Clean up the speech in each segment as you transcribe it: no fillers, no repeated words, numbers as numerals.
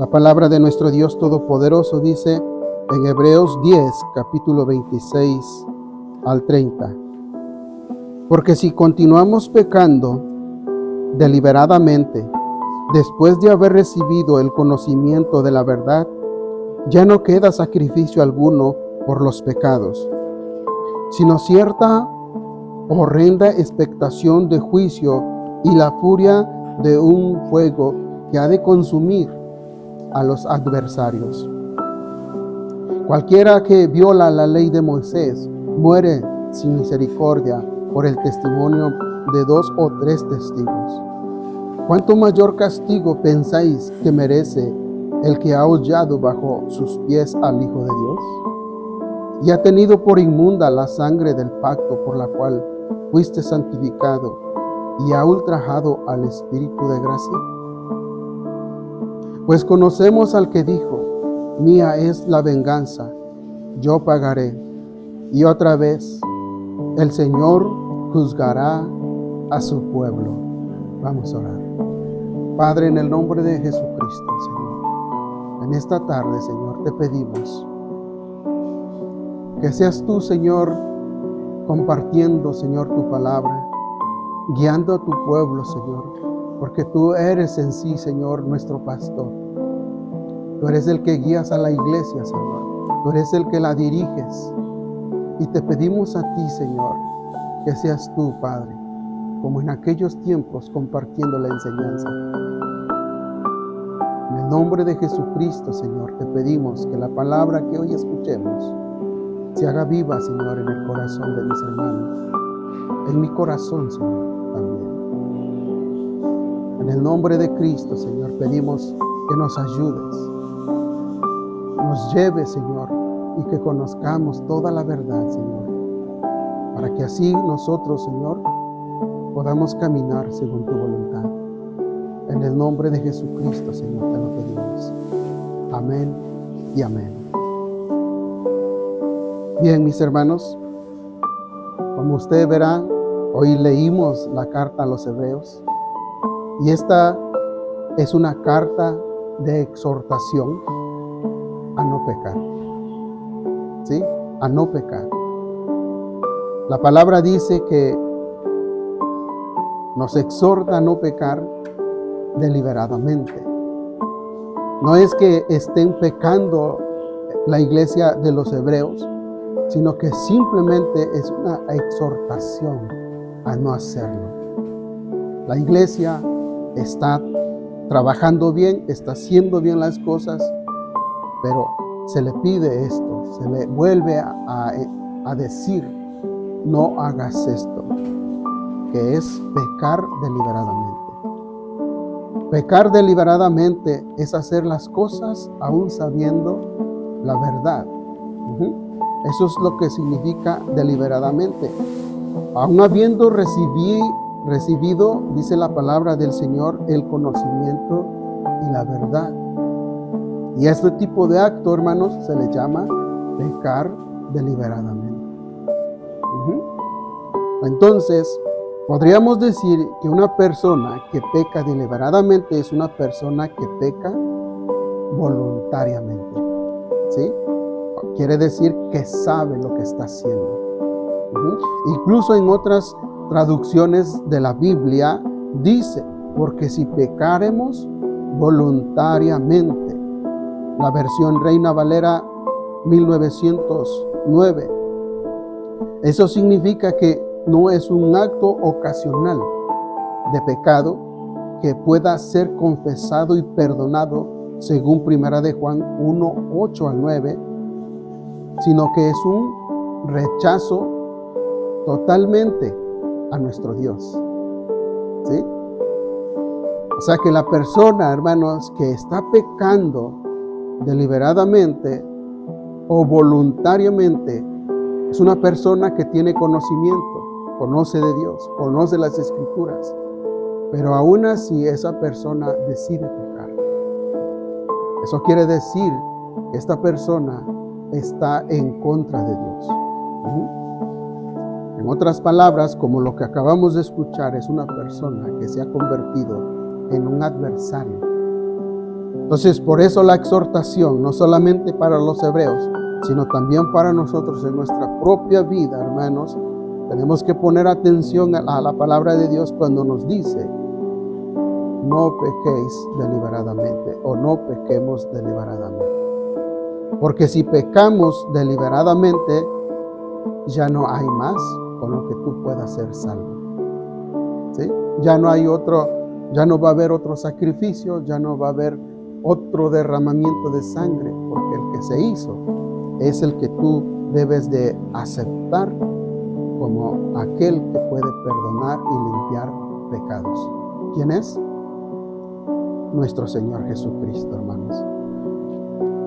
La palabra de nuestro Dios Todopoderoso dice en Hebreos 10, capítulo 26 al 30. Porque si continuamos pecando deliberadamente, después de haber recibido el conocimiento de la verdad, ya no queda sacrificio alguno por los pecados, sino cierta horrenda expectación de juicio y la furia de un fuego que ha de consumir a los adversarios. Cualquiera que viola la ley de Moisés muere sin misericordia por el testimonio de 2 o 3 testigos. ¿Cuánto mayor castigo pensáis que merece el que ha hollado bajo sus pies al Hijo de Dios? Y ha tenido por inmunda la sangre del pacto por la cual fuiste santificado y ha ultrajado al Espíritu de gracia. Pues conocemos al que dijo: mía es la venganza, yo pagaré. Y otra vez, el Señor juzgará a su pueblo. Vamos a orar. Padre, en el nombre de Jesucristo, Señor, en esta tarde, Señor, te pedimos que seas tú, Señor, compartiendo, Señor, tu palabra, guiando a tu pueblo, Señor, porque tú eres en sí, Señor, nuestro pastor. Tú eres el que guías a la iglesia, Señor. Tú eres el que la diriges. Y te pedimos a ti, Señor, que seas tú, Padre, como en aquellos tiempos, compartiendo la enseñanza. En el nombre de Jesucristo, Señor, te pedimos que la palabra que hoy escuchemos se haga viva, Señor, en el corazón de mis hermanos, en mi corazón, Señor, también. En el nombre de Cristo, Señor, pedimos que nos ayudes, nos lleves, Señor, y que conozcamos toda la verdad, Señor, para que así nosotros, Señor, podamos caminar según tu voluntad. En el nombre de Jesucristo, Señor, te lo pedimos. Amén y amén. Bien, mis hermanos, como ustedes verán, hoy leímos la carta a los Hebreos, y esta es una carta de exhortación a no pecar. ¿Sí? A no pecar. La palabra dice que nos exhorta a no pecar deliberadamente. No es que estén pecando la iglesia de los hebreos, sino que simplemente es una exhortación a no hacerlo. La iglesia está trabajando bien, está haciendo bien las cosas, pero se le pide esto, se le vuelve a decir: no hagas esto, que es pecar deliberadamente. Pecar deliberadamente es hacer las cosas aún sabiendo la verdad. Eso es lo que significa deliberadamente. Aún habiendo recibido, dice la palabra del Señor, el conocimiento y la verdad. Y a este tipo de acto, hermanos, se le llama pecar deliberadamente. Entonces, podríamos decir que una persona que peca deliberadamente es una persona que peca voluntariamente. ¿Sí? Quiere decir que sabe lo que está haciendo. Incluso en otras traducciones de la Biblia dice: porque si pecaremos voluntariamente. La versión Reina Valera 1909. Eso significa que no es un acto ocasional de pecado que pueda ser confesado y perdonado según 1 de Juan 1, 8 al 9, sino que es un rechazo totalmente a nuestro Dios. ¿Sí? O sea que la persona, hermanos, que está pecando deliberadamente o voluntariamente es una persona que tiene conocimiento, conoce de Dios, conoce las Escrituras, pero aún así esa persona decide pecar. Eso quiere decir que esta persona está en contra de Dios. En otras palabras, como lo que acabamos de escuchar, es una persona que se ha convertido en un adversario. Entonces, por eso la exhortación, no solamente para los hebreos, sino también para nosotros en nuestra propia vida, hermanos, tenemos que poner atención a la palabra de Dios cuando nos dice, no pequéis deliberadamente o no pequemos deliberadamente. Porque si pecamos deliberadamente, ya no hay más con lo que tú puedas ser salvo. ¿Sí? Ya no hay otro, ya no va a haber otro sacrificio, ya no va a haber otro derramamiento de sangre, porque el que se hizo es el que tú debes de aceptar como aquel que puede perdonar y limpiar pecados. ¿Quién es? Nuestro Señor Jesucristo, hermanos.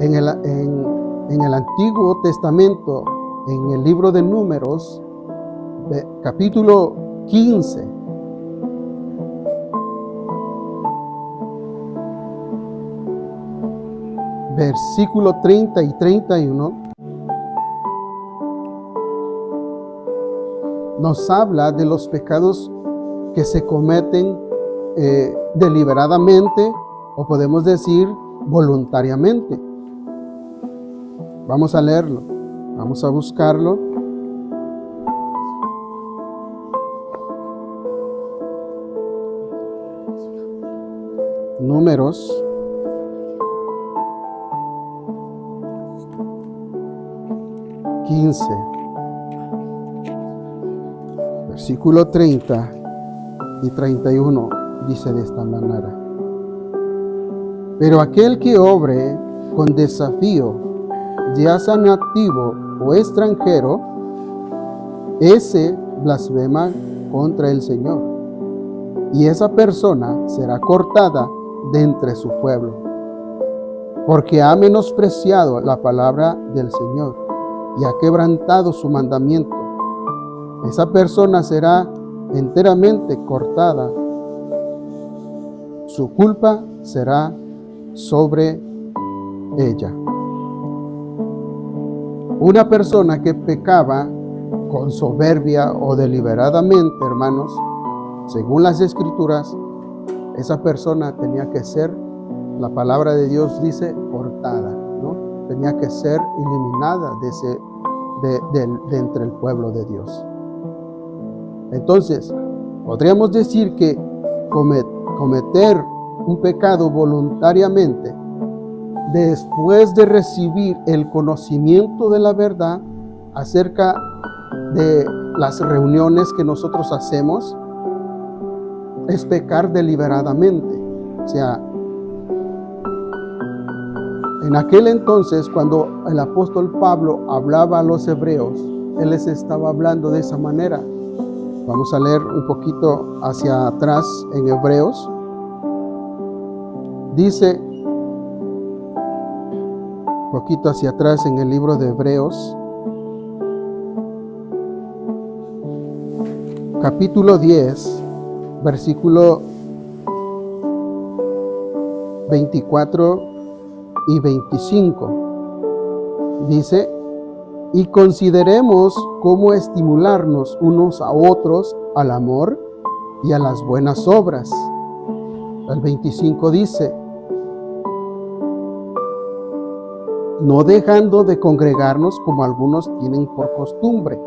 En el Antiguo Testamento, en el libro de Números, capítulo 15, versículo 30 y 31, nos habla de los pecados que se cometen deliberadamente, o podemos decir voluntariamente. Vamos a leerlo, vamos a buscarlo. Números 15, versículo 30 y 31, dice de esta manera: pero aquel que obre con desafío, ya sea nativo o extranjero, ese blasfema contra el Señor, y esa persona será cortada de entre su pueblo, porque ha menospreciado la palabra del Señor y ha quebrantado su mandamiento. Esa persona será enteramente cortada. Su culpa será sobre ella. Una persona que pecaba con soberbia o deliberadamente, hermanos, según las Escrituras, esa persona tenía que ser, la palabra de Dios dice, cortada, ¿no? Tenía que ser eliminada de entre el pueblo de Dios. Entonces, podríamos decir que cometer un pecado voluntariamente, después de recibir el conocimiento de la verdad acerca de las reuniones que nosotros hacemos, es pecar deliberadamente. O sea, en aquel entonces, cuando el apóstol Pablo hablaba a los hebreos, él les estaba hablando de esa manera. Vamos a leer un poquito hacia atrás en Hebreos. Dice, un poquito hacia atrás en el libro de Hebreos, capítulo 10, versículo 24 y 25. Dice, y consideremos cómo estimularnos unos a otros al amor y a las buenas obras. El 25 dice, no dejando de congregarnos como algunos tienen por costumbre,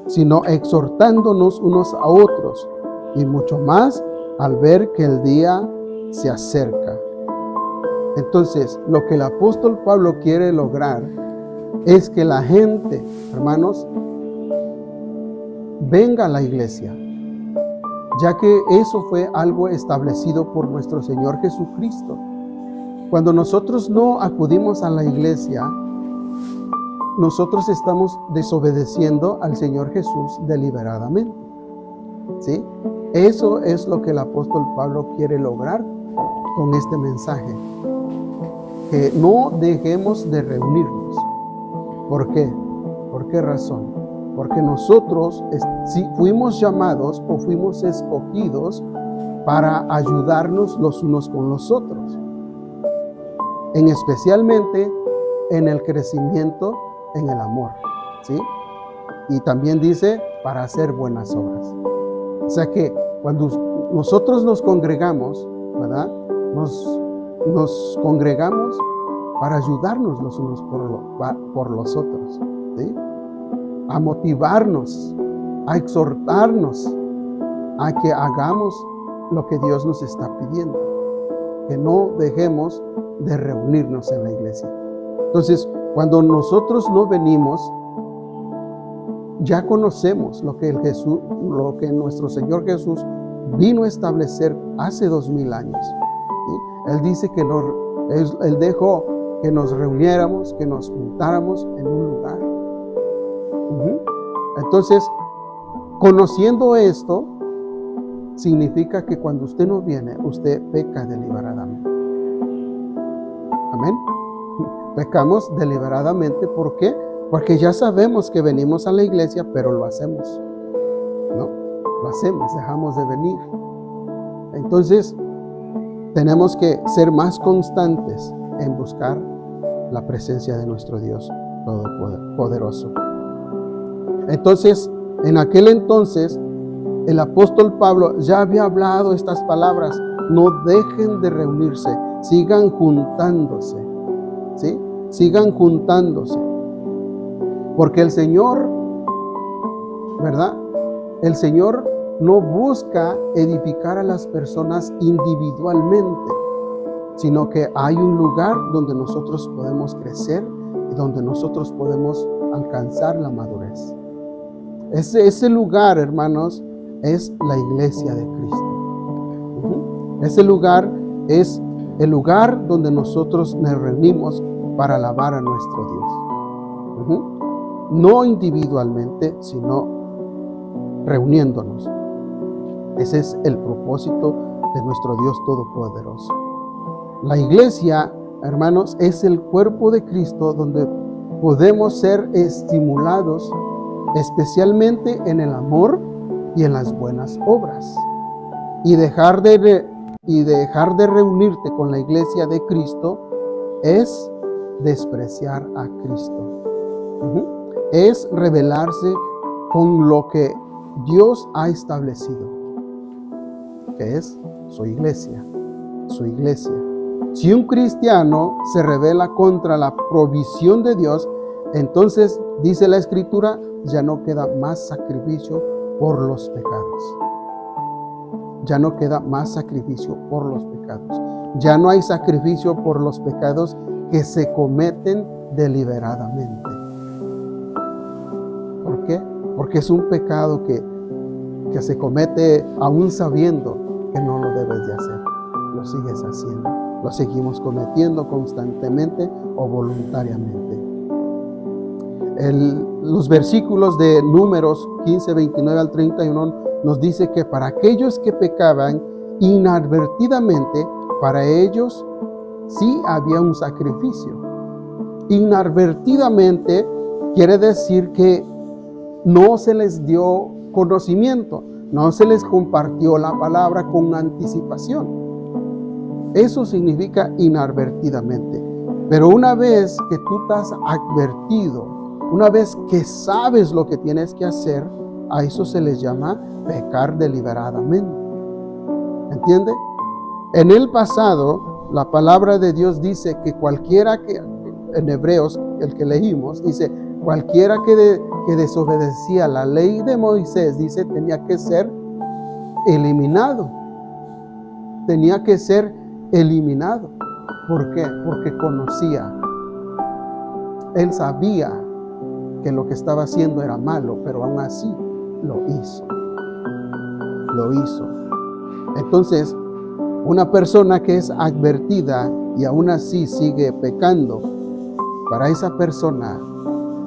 sino exhortándonos unos a otros, y mucho más al ver que el día se acerca. Entonces, lo que el apóstol Pablo quiere lograr es que la gente, hermanos, venga a la iglesia, ya que eso fue algo establecido por nuestro Señor Jesucristo. Cuando nosotros no acudimos a la iglesia, nosotros estamos desobedeciendo al Señor Jesús deliberadamente. ¿Sí? Eso es lo que el apóstol Pablo quiere lograr con este mensaje. Que no dejemos de reunirnos. ¿Por qué? ¿Por qué razón? Porque nosotros fuimos llamados o fuimos escogidos para ayudarnos los unos con los otros. Especialmente en el crecimiento en el amor, ¿sí? Y también dice, para hacer buenas obras. O sea que cuando nosotros nos congregamos, ¿verdad? nos congregamos para ayudarnos los unos por los otros, ¿sí? A motivarnos, a exhortarnos a que hagamos lo que Dios nos está pidiendo, que no dejemos de reunirnos en la iglesia. Entonces, cuando nosotros no venimos, ya conocemos lo que nuestro Señor Jesús vino a establecer hace 2000 años. ¿Sí? Él dice que Él dejó que nos reuniéramos, que nos juntáramos en un lugar. Entonces, conociendo esto, significa que cuando usted no viene, usted peca deliberadamente. Amén. Pecamos deliberadamente. ¿Por qué? Porque ya sabemos que venimos a la iglesia, pero lo hacemos. ¿No? Lo hacemos, dejamos de venir. Entonces, tenemos que ser más constantes en buscar la presencia de nuestro Dios Todopoderoso. Entonces, en aquel entonces, el apóstol Pablo ya había hablado estas palabras: no dejen de reunirse, sigan juntándose, ¿sí? Sigan juntándose. Porque el Señor, ¿verdad? El Señor no busca edificar a las personas individualmente, sino que hay un lugar donde nosotros podemos crecer y donde nosotros podemos alcanzar la madurez. Ese lugar, hermanos, es la iglesia de Cristo. Ese lugar es el lugar donde nosotros nos reunimos para alabar a nuestro Dios. No individualmente, sino reuniéndonos. Ese es el propósito de nuestro Dios Todopoderoso. La iglesia, hermanos, es el cuerpo de Cristo donde podemos ser estimulados especialmente en el amor y en las buenas obras. Y dejar de reunirte con la iglesia de Cristo es despreciar a Cristo. Es rebelarse con lo que Dios ha establecido, que es su iglesia, su iglesia. Si un cristiano se rebela contra la provisión de Dios, entonces, dice la Escritura, ya no queda más sacrificio por los pecados. Ya no queda más sacrificio por los pecados. Ya no hay sacrificio por los pecados que se cometen deliberadamente. ¿Por qué? Porque es un pecado que se comete aún sabiendo que no lo debes de hacer. Lo sigues haciendo. Lo seguimos cometiendo constantemente o voluntariamente. Los versículos de Números 15, 29 al 31 nos dice que para aquellos que pecaban inadvertidamente, para ellos sí había un sacrificio. Inadvertidamente quiere decir que no se les dio conocimiento, no se les compartió la palabra con anticipación. Eso significa inadvertidamente. Pero una vez que tú estás advertido, una vez que sabes lo que tienes que hacer, a eso se les llama pecar deliberadamente. ¿Entiende? En el pasado, la palabra de Dios dice que cualquiera que, en Hebreos, el que leímos, dice, cualquiera que desobedecía la ley de Moisés, dice, tenía que ser eliminado. Tenía que ser eliminado. ¿Por qué? Porque conocía. Él sabía que lo que estaba haciendo era malo, pero aún así lo hizo. Lo hizo. Entonces, una persona que es advertida y aún así sigue pecando, para esa persona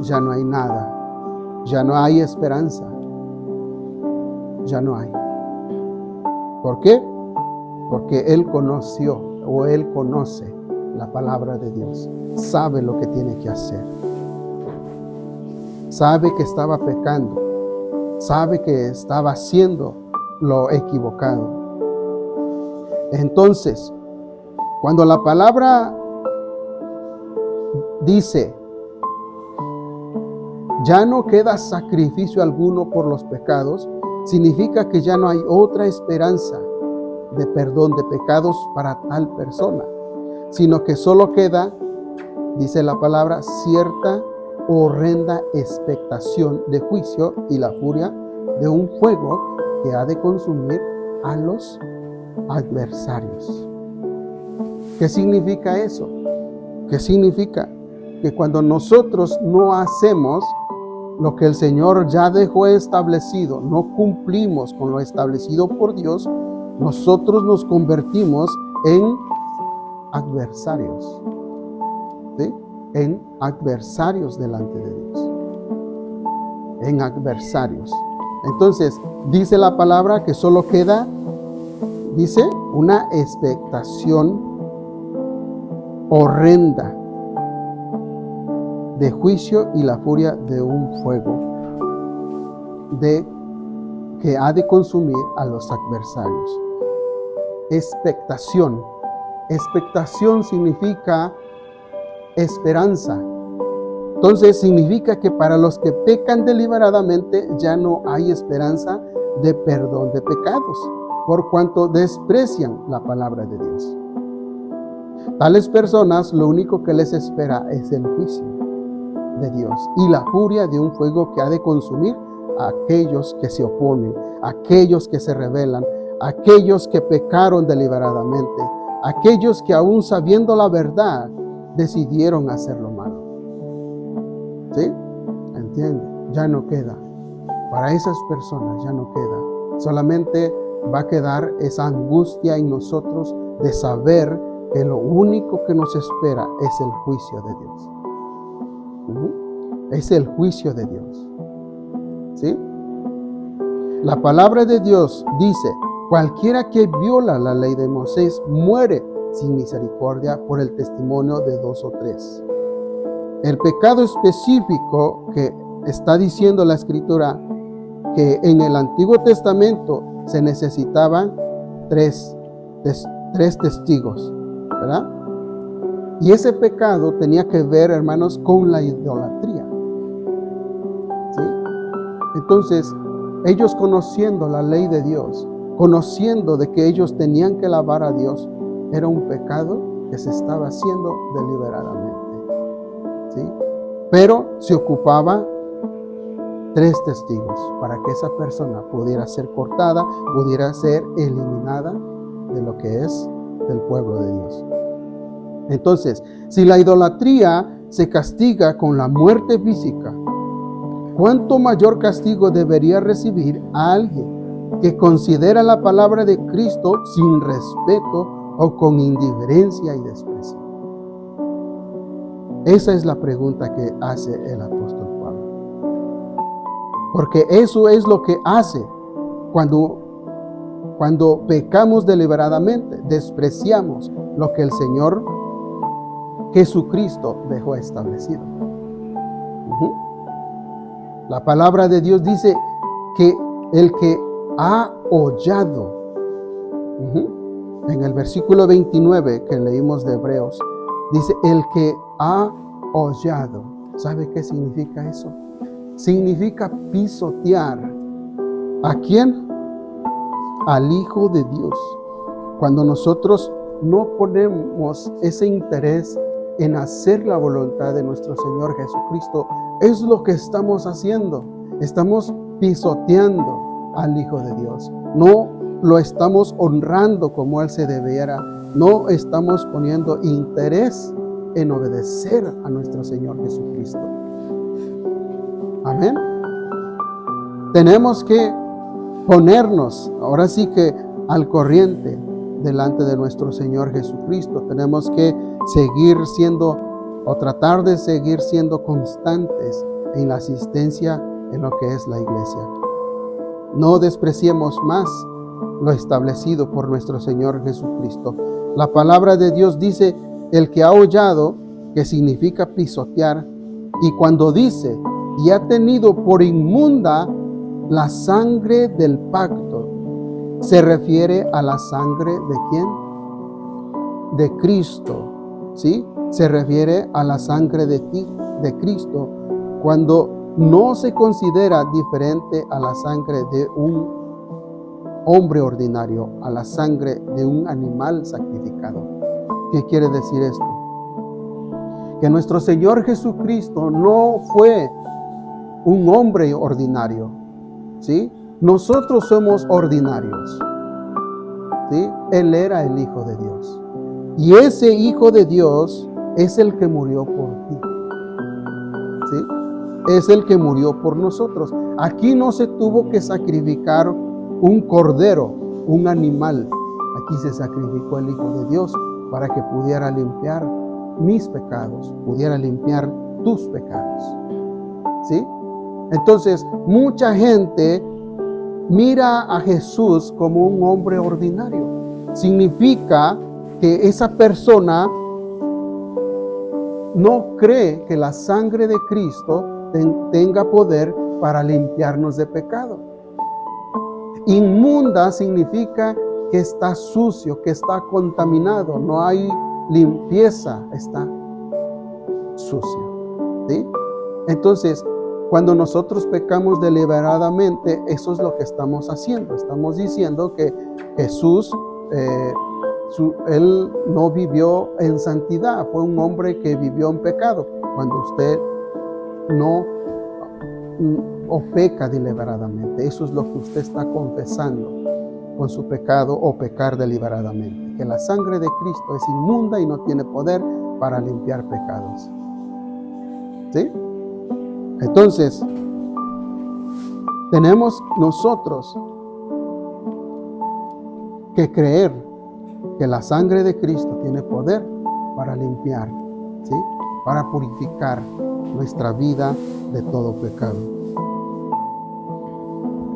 ya no hay nada, ya no hay esperanza, ya no hay. ¿Por qué? Porque él conoció o él conoce la palabra de Dios, sabe lo que tiene que hacer, sabe que estaba pecando, sabe que estaba haciendo lo equivocado. Entonces, cuando la palabra dice, ya no queda sacrificio alguno por los pecados, significa que ya no hay otra esperanza de perdón de pecados para tal persona. sino que solo queda, dice la palabra, cierta horrenda expectación de juicio y la furia de un fuego que ha de consumir a los adversarios. ¿Qué significa eso? ¿Qué significa? Que cuando nosotros no hacemos lo que el Señor ya dejó establecido, no cumplimos con lo establecido por Dios, nosotros nos convertimos en adversarios, ¿sí? En adversarios delante de Dios. En adversarios. Entonces, dice la palabra que solo queda, dice, una expectación horrenda de juicio y la furia de un fuego que ha de consumir a los adversarios. Expectación. Expectación significa esperanza. Entonces significa que para los que pecan deliberadamente ya no hay esperanza de perdón de pecados, por cuanto desprecian la palabra de Dios. Tales personas, lo único que les espera es el juicio de Dios y la furia de un fuego que ha de consumir a aquellos que se oponen, a aquellos que se rebelan, a aquellos que pecaron deliberadamente, a aquellos que aún sabiendo la verdad decidieron hacer lo malo. ¿Sí? ¿Entiende? Ya no queda. Para esas personas ya no queda. Solamente va a quedar esa angustia en nosotros de saber que lo único que nos espera es el juicio de Dios. Es el juicio de Dios. ¿Sí? La palabra de Dios dice: cualquiera que viola la ley de Moisés muere sin misericordia por el testimonio de 2 o 3. El pecado específico que está diciendo la Escritura, que en el Antiguo Testamento se necesitaban tres testigos, ¿verdad? Y ese pecado tenía que ver, hermanos, con la idolatría. ¿Sí? Entonces, ellos conociendo la ley de Dios, conociendo de que ellos tenían que alabar a Dios, era un pecado que se estaba haciendo deliberadamente. ¿Sí? Pero se ocupaba 3 testigos para que esa persona pudiera ser cortada, pudiera ser eliminada de lo que es del pueblo de Dios. Entonces, si la idolatría se castiga con la muerte física, ¿cuánto mayor castigo debería recibir a alguien que considera la palabra de Cristo sin respeto o con indiferencia y desprecio? Esa es la pregunta que hace el apóstol Pablo. Porque eso es lo que hace cuando pecamos deliberadamente, despreciamos lo que el Señor Jesucristo dejó establecido. La palabra de Dios dice que el que ha hollado, en el versículo 29 que leímos de Hebreos, dice el que ha hollado. ¿Sabe qué significa eso? Significa pisotear. ¿A quién? Al Hijo de Dios. Cuando nosotros no ponemos ese interés en hacer la voluntad de nuestro Señor Jesucristo, es lo que estamos haciendo. Estamos pisoteando al Hijo de Dios. No lo estamos honrando como Él se debiera. No estamos poniendo interés en obedecer a nuestro Señor Jesucristo. Amén. Tenemos que ponernos, ahora sí que al corriente delante de nuestro Señor Jesucristo. Tenemos que seguir siendo o tratar de seguir siendo constantes en la asistencia en lo que es la iglesia. No despreciemos más lo establecido por nuestro Señor Jesucristo. La palabra de Dios dice el que ha hollado, que significa pisotear, y cuando dice y ha tenido por inmunda la sangre del pacto, se refiere a la sangre ¿de quién? De Cristo, ¿sí? Se refiere a la sangre de Cristo cuando no se considera diferente a la sangre de un hombre ordinario, a la sangre de un animal sacrificado. ¿Qué quiere decir esto? Que nuestro Señor Jesucristo no fue un hombre ordinario, ¿sí? Nosotros somos ordinarios, ¿sí? Él era el Hijo de Dios. Y ese Hijo de Dios es el que murió por ti, ¿sí? Es el que murió por nosotros. Aquí no se tuvo que sacrificar un cordero, un animal. Aquí se sacrificó el Hijo de Dios para que pudiera limpiar mis pecados, pudiera limpiar tus pecados, ¿sí? Entonces, mucha gente mira a Jesús como un hombre ordinario. Significa que esa persona no cree que la sangre de Cristo tenga poder para limpiarnos de pecado. Inmunda significa que está sucio, que está contaminado, no hay limpieza, está sucio, ¿sí? Entonces, cuando nosotros pecamos deliberadamente, eso es lo que estamos haciendo. Estamos diciendo que Jesús, Él no vivió en santidad, fue un hombre que vivió en pecado. Cuando usted no o peca deliberadamente, eso es lo que usted está confesando con su pecado o pecar deliberadamente. Que la sangre de Cristo es inmunda y no tiene poder para limpiar pecados, ¿sí? Entonces, tenemos nosotros que creer que la sangre de Cristo tiene poder para limpiar, ¿sí? Para purificar nuestra vida de todo pecado.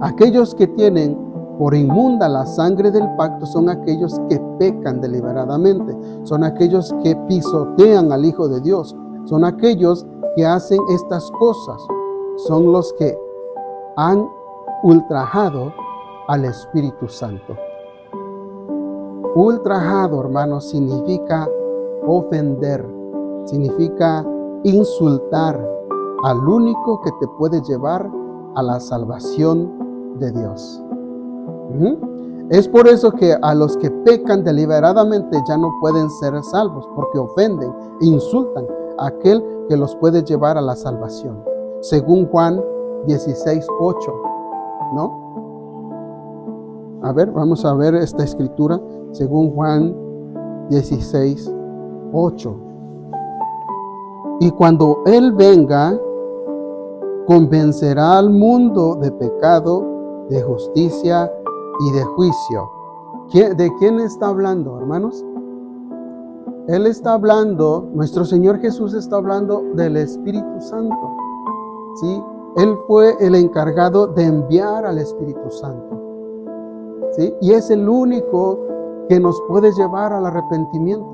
Aquellos que tienen por inmunda la sangre del pacto son aquellos que pecan deliberadamente, son aquellos que pisotean al Hijo de Dios, son aquellos que hacen estas cosas, son los que han ultrajado al Espíritu Santo. Ultrajado, hermanos, significa ofender, significa insultar al único que te puede llevar a la salvación de Dios. Es por eso que a los que pecan deliberadamente ya no pueden ser salvos, porque ofenden e insultan a aquel que los puede llevar a la salvación. Según Juan 16:8, ¿no? A ver, vamos a ver esta escritura, según Juan 16:8. Y cuando Él venga, convencerá al mundo de pecado, de justicia y de juicio. ¿De quién está hablando, hermanos? Él está hablando, nuestro Señor Jesús está hablando del Espíritu Santo, ¿sí? Él fue el encargado de enviar al Espíritu Santo, ¿sí? Y es el único que nos puede llevar al arrepentimiento.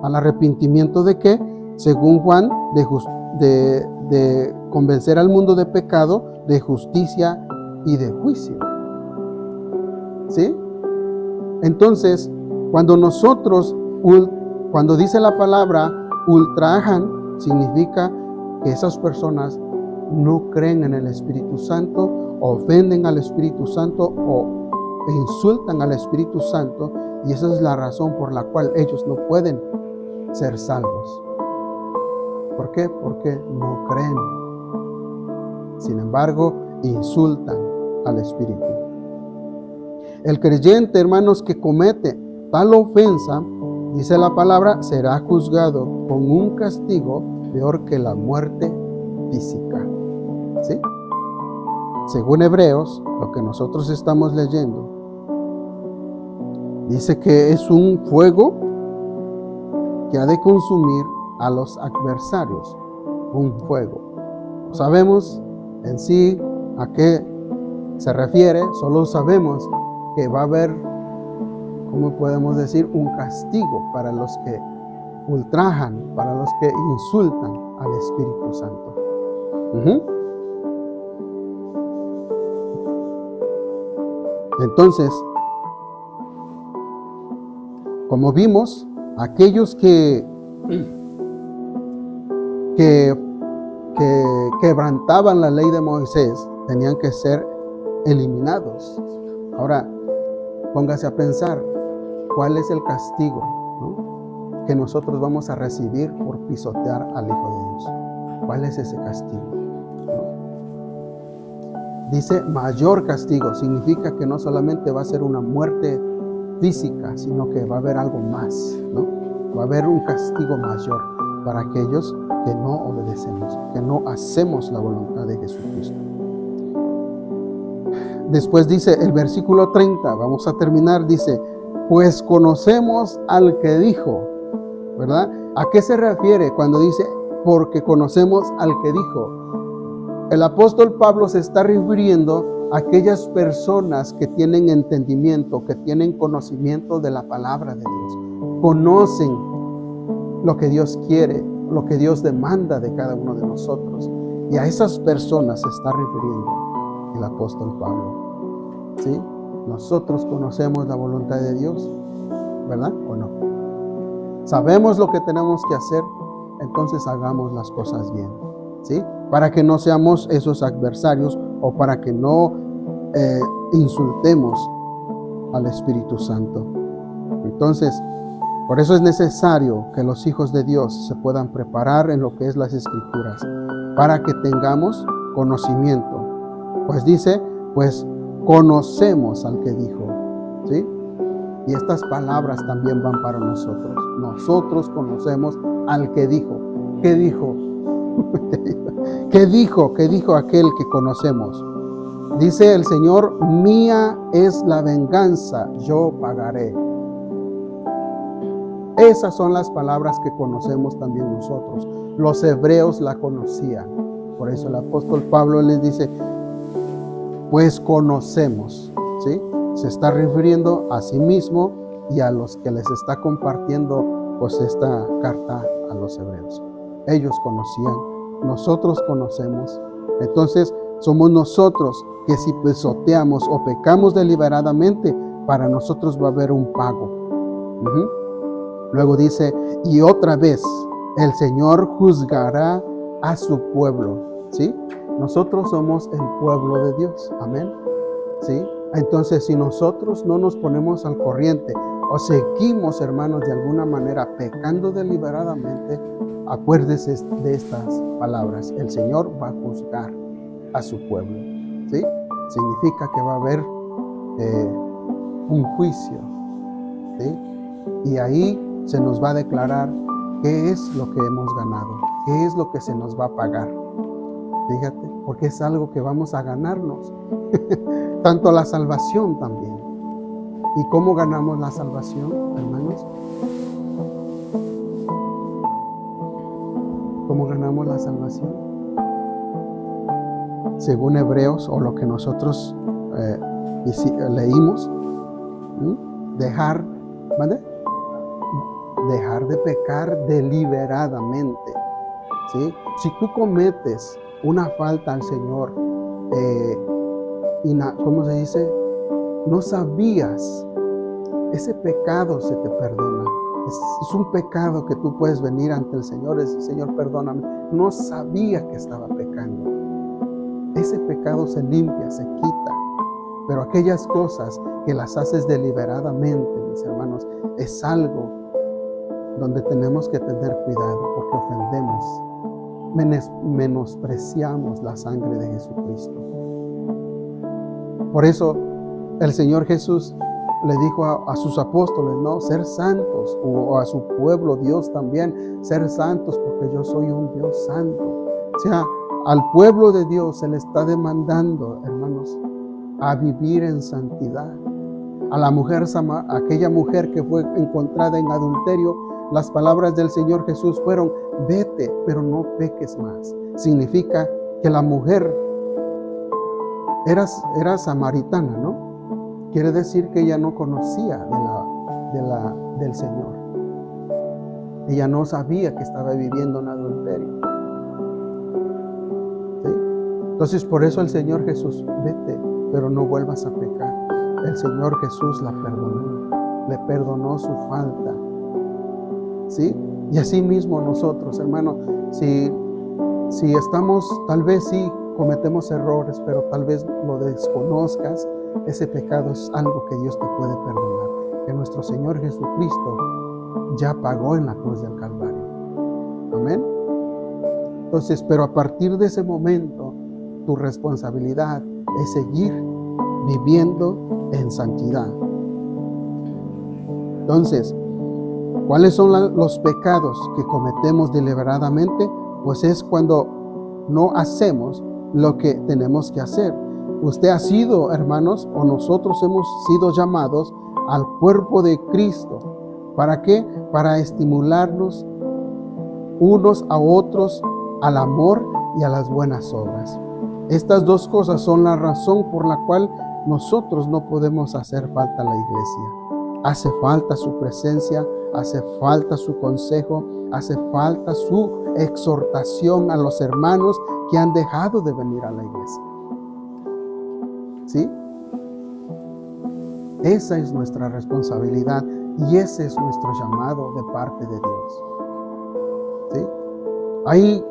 ¿Al arrepentimiento de qué? Según Juan, de convencer al mundo de pecado, de justicia y de juicio, ¿sí? Entonces, cuando dice la palabra ultrajan, significa que esas personas no creen en el Espíritu Santo, ofenden al Espíritu Santo o insultan al Espíritu Santo, y esa es la razón por la cual ellos no pueden ser salvos. ¿Por qué? Porque no creen. Sin embargo, insultan al Espíritu. El creyente, hermanos, que comete tal ofensa, dice la palabra, será juzgado con un castigo peor que la muerte física, ¿sí? Según Hebreos, lo que nosotros estamos leyendo, dice que es un fuego que ha de consumir a los adversarios, un fuego. No sabemos en sí a qué se refiere, solo sabemos que va a haber, ¿cómo podemos decir?, un castigo para los que ultrajan, para los que insultan al Espíritu Santo. Entonces, como vimos, aquellos que quebrantaban la ley de Moisés tenían que ser eliminados. Ahora, póngase a pensar, ¿cuál es el castigo, ¿no?, que nosotros vamos a recibir por pisotear al Hijo de Dios. ¿Cuál es ese castigo? Dice mayor castigo, significa que no solamente va a ser una muerte física, sino que va a haber algo más, ¿no? Va a haber un castigo mayor para aquellos que no obedecemos, que no hacemos la voluntad de Jesucristo. Después dice el versículo 30, vamos a terminar, dice, pues conocemos al que dijo, ¿verdad? ¿A qué se refiere cuando dice, porque conocemos al que dijo? El apóstol Pablo se está refiriendo a aquellas personas que tienen entendimiento, que tienen conocimiento de la palabra de Dios. Conocen lo que Dios quiere, lo que Dios demanda de cada uno de nosotros. Y a esas personas se está refiriendo el apóstol Pablo. ¿Sí? Nosotros conocemos la voluntad de Dios, ¿verdad? ¿O no? Sabemos lo que tenemos que hacer, entonces hagamos las cosas bien, ¿sí? Para que no seamos esos adversarios o para que no insultemos al Espíritu Santo. Entonces, por eso es necesario que los hijos de Dios se puedan preparar en lo que es las Escrituras, para que tengamos conocimiento. Pues dice, pues conocemos al que dijo, ¿sí? Y estas palabras también van para nosotros. Nosotros conocemos al que dijo. ¿Qué dijo? ¿Qué dijo? ¿Qué dijo aquel que conocemos? Dice el Señor, mía es la venganza, yo pagaré. Esas son las palabras que conocemos también nosotros. Los hebreos la conocían. Por eso el apóstol Pablo les dice, pues conocemos, ¿sí? Se está refiriendo a sí mismo y a los que les está compartiendo pues esta carta a los hebreos. Ellos conocían, nosotros conocemos. Entonces somos nosotros que si pisoteamos o pecamos deliberadamente, para nosotros va a haber un pago. Luego dice, y otra vez el Señor juzgará a su pueblo, ¿sí? Nosotros somos el pueblo de Dios, amén, ¿sí? Entonces, si nosotros no nos ponemos al corriente o seguimos, hermanos, de alguna manera pecando deliberadamente, acuérdese de estas palabras, el Señor va a juzgar a su pueblo, ¿sí? Significa que va a haber un juicio, ¿sí? Y ahí se nos va a declarar qué es lo que hemos ganado, qué es lo que se nos va a pagar. Fíjate, porque es algo que vamos a ganarnos. Tanto la salvación también. ¿Y cómo ganamos la salvación, hermanos? ¿Cómo ganamos la salvación? Según Hebreos, o lo que nosotros leímos, dejar de pecar deliberadamente, ¿sí? Si tú cometes una falta al Señor, ¿cómo se dice? No sabías, ese pecado se te perdona. Es un pecado que tú puedes venir ante el Señor y decir, Señor, perdóname. No sabía que estaba pecando. Ese pecado se limpia, se quita. Pero aquellas cosas que las haces deliberadamente, mis hermanos, es algo donde tenemos que tener cuidado, porque ofendemos, menospreciamos la sangre de Jesucristo. Por eso el Señor Jesús le dijo a sus apóstoles, ¿no? Ser santos, o a su pueblo, Dios también, ser santos, porque yo soy un Dios santo. O sea, al pueblo de Dios se le está demandando, hermanos, a vivir en santidad. A la mujer, aquella mujer que fue encontrada en adulterio, las palabras del Señor Jesús fueron, vete, pero no peques más. Significa que la mujer era samaritana, ¿no? Quiere decir que ella no conocía del Señor. Ella no sabía que estaba viviendo en adulterio. ¿Sí? Entonces, por eso el Señor Jesús, vete, pero no vuelvas a pecar. El Señor Jesús la perdonó, le perdonó su falta. ¿Sí? Y así mismo nosotros, hermano, si estamos, tal vez sí cometemos errores, pero tal vez lo desconozcas, ese pecado es algo que Dios te puede perdonar. Que nuestro Señor Jesucristo ya pagó en la cruz del Calvario. Amén. Entonces, pero a partir de ese momento, tu responsabilidad es seguir viviendo en santidad. Entonces, ¿cuáles son los pecados que cometemos deliberadamente? Pues es cuando no hacemos lo que tenemos que hacer. Usted ha sido, hermanos, o nosotros hemos sido llamados al cuerpo de Cristo. ¿Para qué? Para estimularnos unos a otros al amor y a las buenas obras. Estas dos cosas son la razón por la cual nosotros no podemos hacer falta a la iglesia. Hace falta su presencia, hace falta su consejo, hace falta su exhortación a los hermanos que han dejado de venir a la iglesia. ¿Sí? Esa es nuestra responsabilidad y ese es nuestro llamado de parte de Dios. ¿Sí? Hay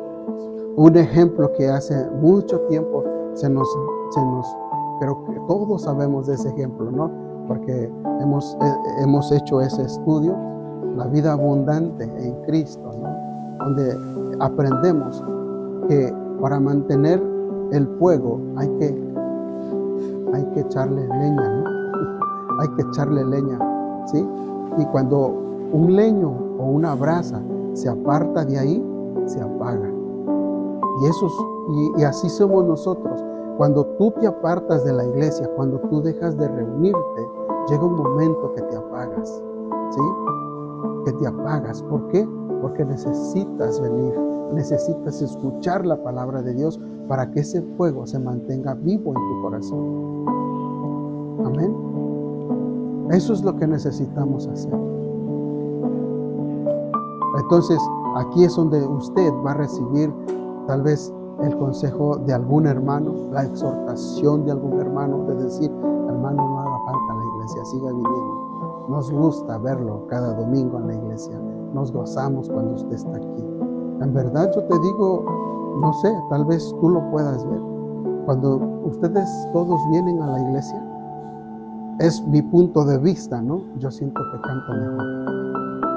un ejemplo que hace mucho tiempo creo que todos sabemos de ese ejemplo, ¿no? Porque hemos hecho ese estudio, la vida abundante en Cristo, ¿no? Donde aprendemos que para mantener el fuego hay que echarle leña, ¿no? Hay que echarle leña, ¿sí? Y cuando un leño o una brasa se aparta de ahí, se apaga. Y así somos nosotros. Cuando tú te apartas de la iglesia, cuando tú dejas de reunirte, llega un momento que te apagas, ¿sí? Que te apagas. ¿Por qué? Porque necesitas venir, necesitas escuchar la palabra de Dios para que ese fuego se mantenga vivo en tu corazón. Amén. Eso es lo que necesitamos hacer. Entonces, aquí es donde usted va a recibir tal vez el consejo de algún hermano, la exhortación de algún hermano, de decir, hermano, no haga falta la iglesia, siga viniendo. Nos gusta verlo cada domingo en la iglesia, nos gozamos cuando usted está aquí. En verdad yo te digo, no sé, tal vez tú lo puedas ver. Cuando ustedes todos vienen a la iglesia, es mi punto de vista, ¿no? Yo siento que canto mejor.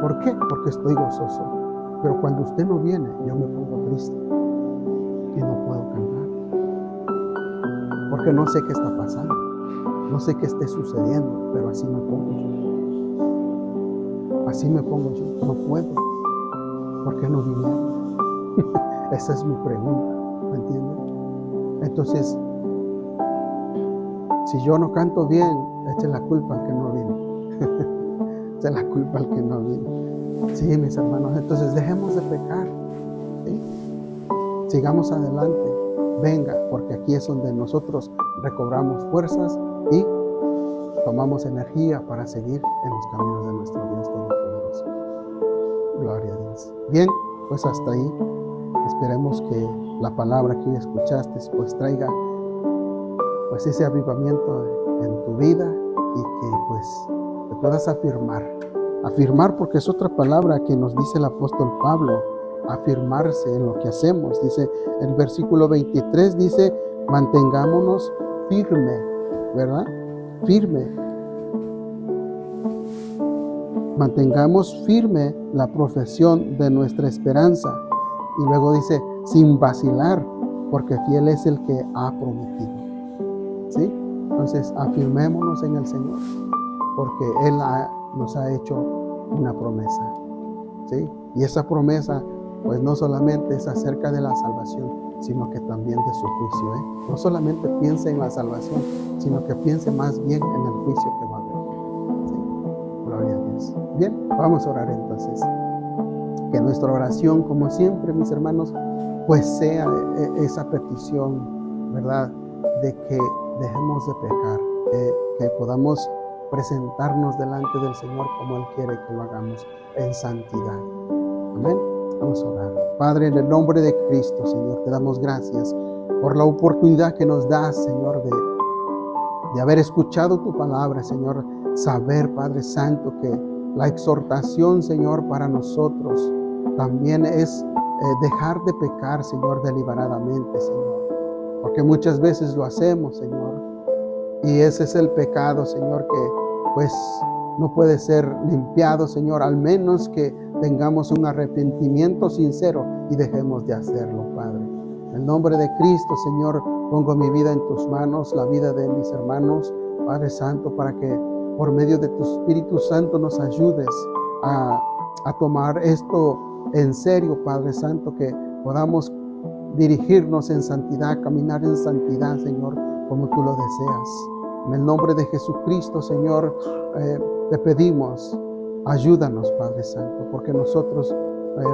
¿Por qué? Porque estoy gozoso. Pero cuando usted no viene, yo me pongo triste y no puedo cantar. Porque no sé qué está pasando. No sé qué esté sucediendo, pero así me pongo yo. Así me pongo yo. No puedo. ¿Por qué no vinieron? Esa es mi pregunta. ¿Me entienden? Entonces, si yo no canto bien, eche la culpa al que no vino. Eche la culpa al que no vino. Sí, mis hermanos. Entonces, dejemos de pecar. ¿Sí? Sigamos adelante. Venga, porque aquí es donde nosotros recobramos fuerzas y tomamos energía para seguir en los caminos de nuestro Dios Todopoderoso. Gloria a Dios. Bien, pues hasta ahí. Esperemos que la palabra que hoy escuchaste pues traiga pues ese avivamiento en tu vida y que pues te puedas afirmar porque es otra palabra que nos dice el apóstol Pablo, afirmarse en lo que hacemos. Dice el versículo 23, dice, mantengámonos firme, ¿verdad? Firme. Mantengamos firme la profesión de nuestra esperanza. Y luego dice, sin vacilar, porque fiel es el que ha prometido. ¿Sí? Entonces, afirmémonos en el Señor, porque Él nos ha hecho una promesa. ¿Sí? Y esa promesa, pues no solamente es acerca de la salvación, sino que también de su juicio. No solamente piense en la salvación, sino que piense más bien en el juicio que va a haber. ¿Sí? Gloria a Dios. Bien, vamos a orar entonces. Que nuestra oración, como siempre, mis hermanos, pues sea esa petición, ¿verdad? De que dejemos de pecar, que podamos presentarnos delante del Señor como Él quiere que lo hagamos, en santidad. Amén. Vamos a orar. Padre, en el nombre de Cristo, Señor, te damos gracias por la oportunidad que nos das, Señor, de haber escuchado tu palabra, Señor. Saber, Padre Santo, que la exhortación, Señor, para nosotros también es dejar de pecar, Señor, deliberadamente, Señor. Porque muchas veces lo hacemos, Señor. Y ese es el pecado, Señor, que pues no puede ser limpiado, Señor, al menos que tengamos un arrepentimiento sincero y dejemos de hacerlo, Padre. En el nombre de Cristo, Señor, pongo mi vida en tus manos, la vida de mis hermanos, Padre Santo, para que por medio de tu Espíritu Santo nos ayudes a tomar esto en serio, Padre Santo, que podamos dirigirnos en santidad, caminar en santidad, Señor, como tú lo deseas. En el nombre de Jesucristo, Señor, te pedimos, ayúdanos, Padre Santo, porque nosotros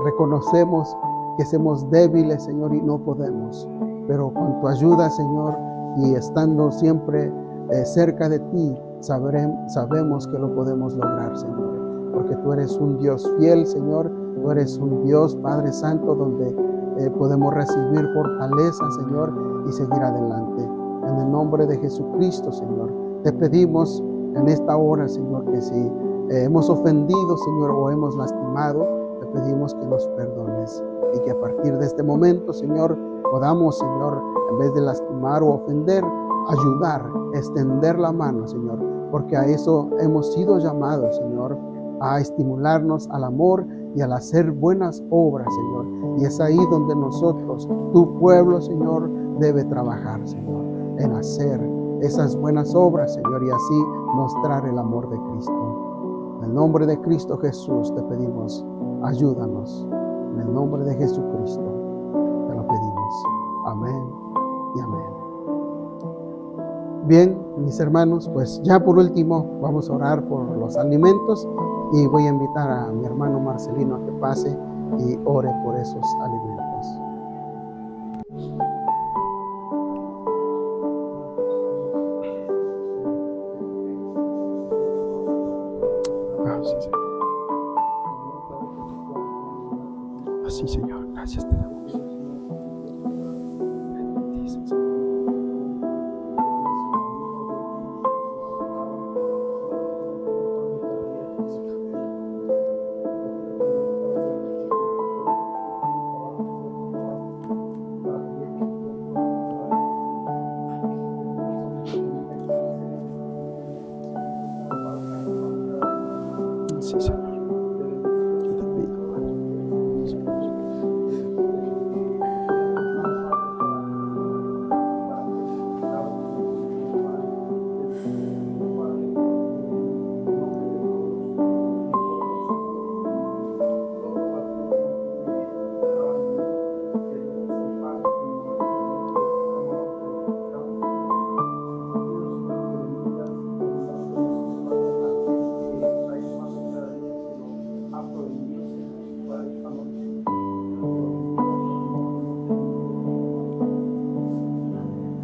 reconocemos que somos débiles, Señor, y no podemos. Pero con tu ayuda, Señor, y estando siempre cerca de ti, sabemos que lo podemos lograr, Señor. Porque tú eres un Dios fiel, Señor. Tú eres un Dios, Padre Santo, donde podemos recibir fortaleza, Señor, y seguir adelante. En el nombre de Jesucristo, Señor, te pedimos en esta hora, Señor, que si hemos ofendido, Señor, o hemos lastimado, te pedimos que nos perdones y que a partir de este momento, Señor, podamos, Señor, en vez de lastimar o ofender, ayudar, extender la mano, Señor, porque a eso hemos sido llamados, Señor, a estimularnos al amor y al hacer buenas obras, Señor. Y es ahí donde nosotros, tu pueblo, Señor, debe trabajar, Señor, en hacer esas buenas obras, Señor, y así mostrar el amor de Cristo. En el nombre de Cristo Jesús te pedimos, ayúdanos. En el nombre de Jesucristo te lo pedimos. Amén y amén. Bien, mis hermanos, pues ya por último vamos a orar por los alimentos y voy a invitar a mi hermano Marcelino a que pase y ore por esos alimentos. Así, Señor, gracias te damos. Sí, Señor. Yo te pido, Padre.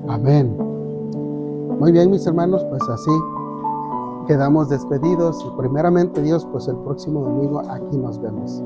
Amén. Muy bien, mis hermanos, pues así quedamos despedidos y primeramente Dios, pues el próximo domingo aquí nos vemos.